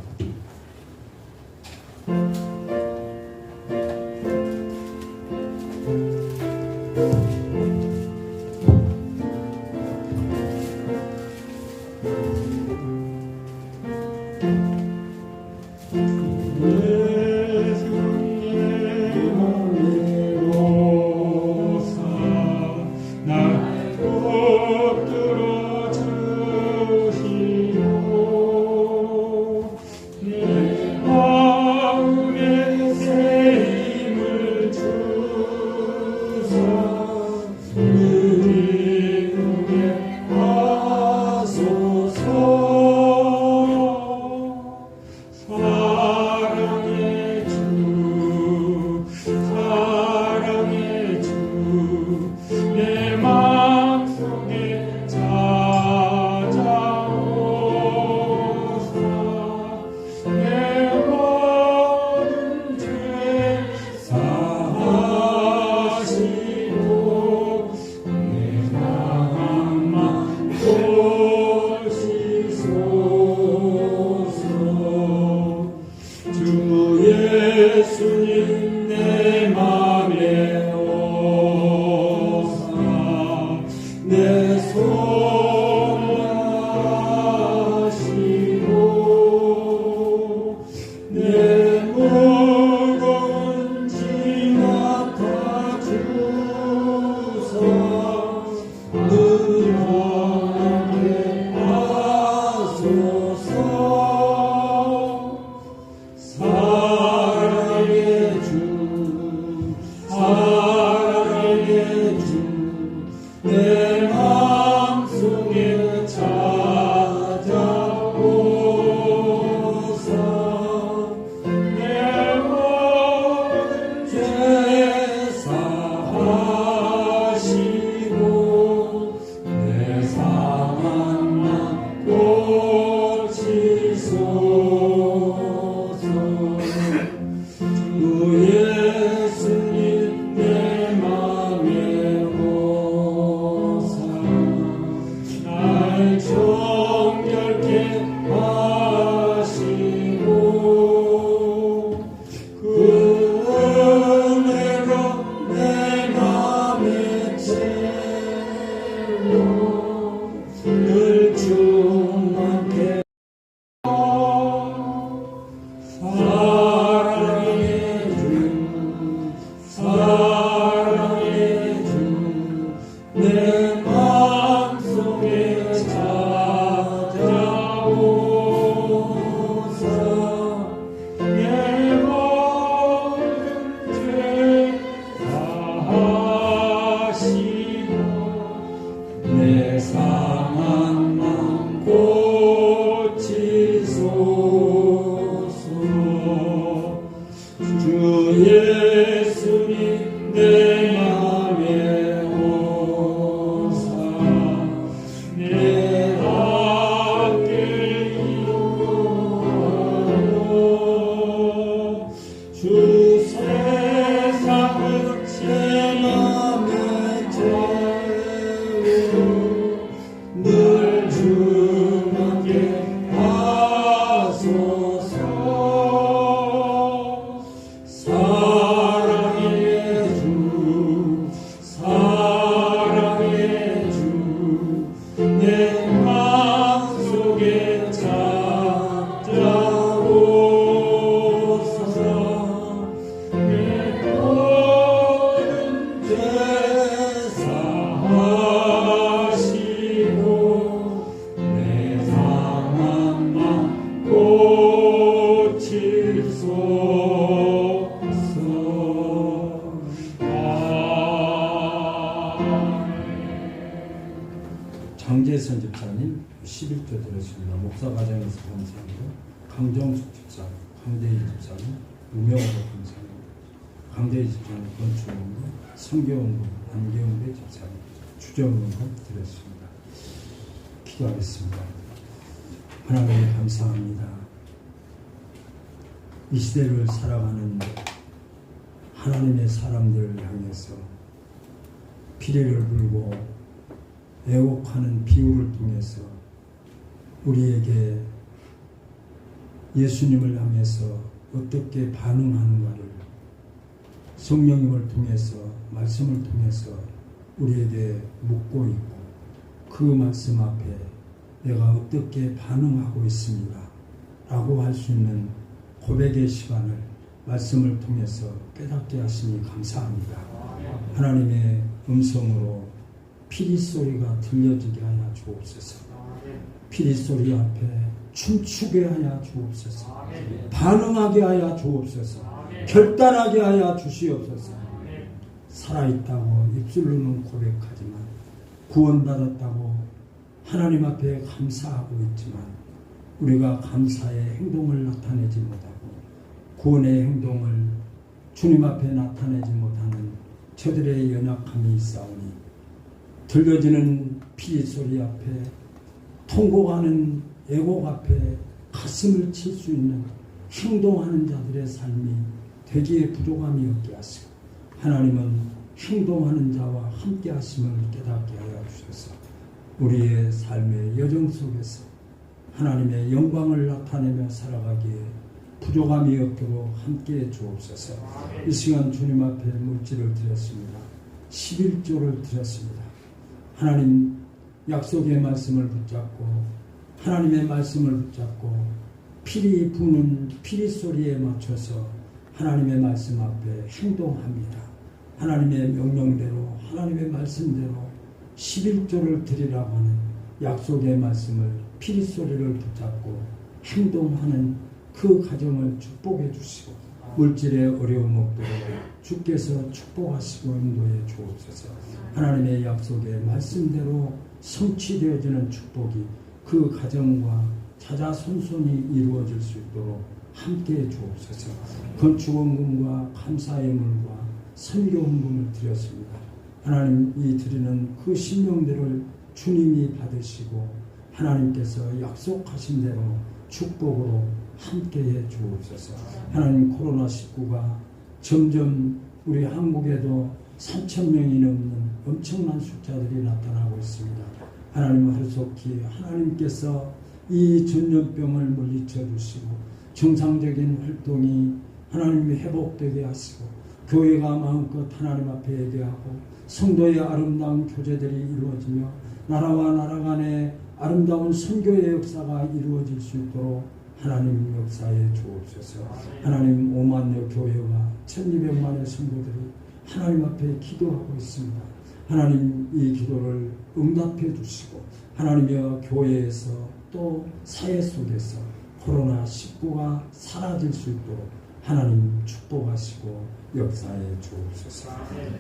사랑의 주 11조 드렸습니다. 목사과정에서 감사하고 강정숙 집사, 강대희 집사는 우명호 감사합니다. 강대희 집사는 건축원고, 성교원고, 안경대 집사는 주정원고 드렸습니다. 기도하겠습니다. 하나님 감사합니다. 이 시대를 살아가는 하나님의 사람들을 향해서 피리를 불고 애곡하는 비유를 통해서 우리에게 예수님을 향해서 어떻게 반응하는가를 성령님을 통해서 말씀을 통해서 우리에게 묻고 있고 그 말씀 앞에 내가 어떻게 반응하고 있습니다 라고 할 수 있는 고백의 시간을 말씀을 통해서 깨닫게 하시니 감사합니다. 하나님의 음성으로 피리 소리가 들려지게 하여 주옵소서. 피리 소리 앞에 춤추게 하여 주옵소서. 반응하게 하여 주옵소서. 결단하게 하여 주시옵소서. 살아있다고 입술로는 고백하지만 구원받았다고 하나님 앞에 감사하고 있지만 우리가 감사의 행동을 나타내지 못하고 구원의 행동을 주님 앞에 나타내지 못하는 저들의 연약함이 있사오니 들려지는 피리 소리 앞에 통곡하는 애곡 앞에 가슴을 칠 수 있는 행동하는 자들의 삶이 되기에 부족함이 없게 하시고 하나님은 행동하는 자와 함께 하심을 깨닫게 하여 주셔서 우리의 삶의 여정 속에서 하나님의 영광을 나타내며 살아가기에 부족함이 없도록 함께해 주옵소서. 이 시간 주님 앞에 물질을 드렸습니다. 11조를 드렸습니다. 하나님 약속의 말씀을 붙잡고 하나님의 말씀을 붙잡고 피리 부는 피리 소리에 맞춰서 하나님의 말씀 앞에 행동합니다. 하나님의 명령대로 하나님의 말씀대로 11조를 드리라고 하는 약속의 말씀을 피리 소리를 붙잡고 행동하는 그 가정을 축복해 주시고 물질의 어려움 없도록 주께서 축복하시고 인도해 주옵소서. 하나님의 약속의 말씀대로 성취되어지는 축복이 그 가정과 자자손손이 이루어질 수 있도록 함께해 주옵소서. 건축원금과 감사예물과 선교헌금을 드렸습니다. 하나님이 드리는 그 신명대를 주님이 받으시고 하나님께서 약속하신 대로 축복으로 함께해 주옵소서. 하나님 코로나19가 점점 우리 한국에도 3,000명이 넘는 엄청난 숫자들이 나타나고 있습니다. 하나님 하루속히 하나님께서 이 전염병을 물리쳐 주시고 정상적인 활동이 하나님이 회복되게 하시고 교회가 마음껏 하나님 앞에 예배하고 성도의 아름다운 교제들이 이루어지며 나라와 나라 간의 아름다운 선교의 역사가 이루어질 수 있도록 하나님 역사에 주옵소서. 하나님 5만여 교회와 1200만의 성도들이 하나님 앞에 기도하고 있습니다. 하나님 이 기도를 응답해 주시고 하나님의 교회에서 또 사회 속에서 코로나19가 사라질 수 있도록 하나님 축복하시고 역사에 주옵소서.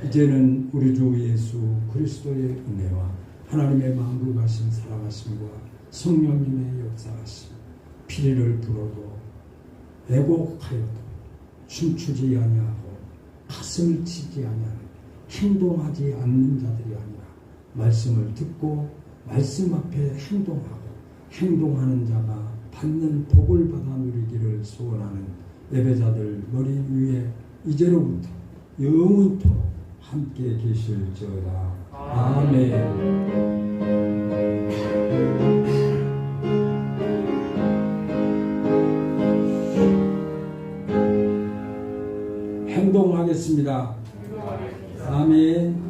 이제는 우리 주 예수 그리스도의 은혜와 하나님의 만국하신 살아가심과 성령님의 역사하심 피리를 불어도 애곡하여도 춤추지 아니하고 가슴을 치지 아니하는 행동하지 않는 자들이 아니라 말씀을 듣고 말씀 앞에 행동하고 행동하는 자가 받는 복을 받아 누리기를 소원하는 예배자들 머리 위에 이제로부터 영원토록 함께 계실지어다. 아멘. 행동하겠습니다. 아멘.